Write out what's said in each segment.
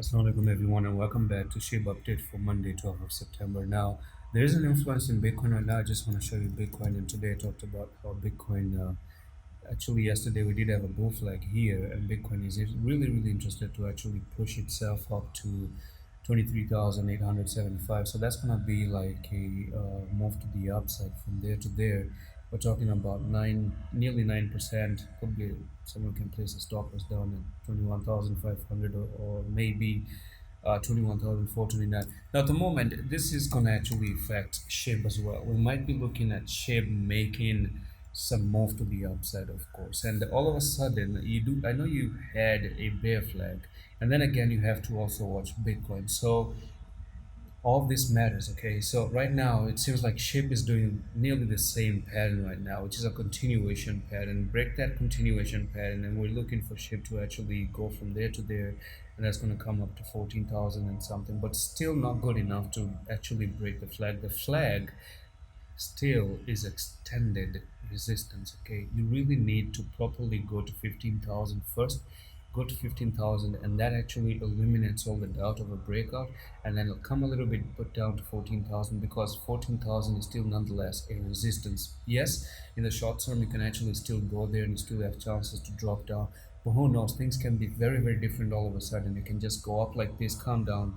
Assalamu alaikum everyone and welcome back to SHIBA update for Monday 12th of September. Now there is an influence in Bitcoin right now. I just want to show you Bitcoin, and today I talked about how Bitcoin actually yesterday we did have a bull flag here, and Bitcoin is really interested to actually push itself up to 23,875. So that's gonna be like a move to the upside from there to there. We're talking about nearly 9%. Probably someone can place a stop loss down at 21,500 or maybe 21,429. Now, at the moment, this is going to actually affect SHIB as well. We might be looking at SHIB making some move to the upside, of course. And all of a sudden, I know you had a bear flag, and then again, you have to also watch Bitcoin. So all of this matters. Okay, so right now it seems like SHIB is doing nearly the same pattern right now, which is a continuation pattern. Break that continuation pattern, and we're looking for SHIB to actually go from there to there, and that's going to come up to 14,000 and something, but still not good enough to actually break the flag. The flag still is extended resistance. Okay, you really need to properly go to 15,000 first. Go to 15,000, and that actually eliminates all the doubt of a breakout, and then it'll come a little bit put down to 14,000, because 14,000 is still nonetheless a resistance. Yes, in the short term you can actually still go there and you still have chances to drop down, but who knows, things can be very different. All of a sudden it can just go up like this, come down,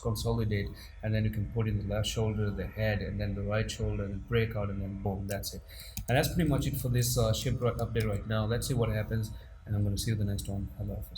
consolidate, and then you can put in the left shoulder, the head, and then the right shoulder, and break out, and then boom, that's it. And that's pretty much it for this SHIB update right now. Let's see what happens, and I'm going to see you the next one. Hello.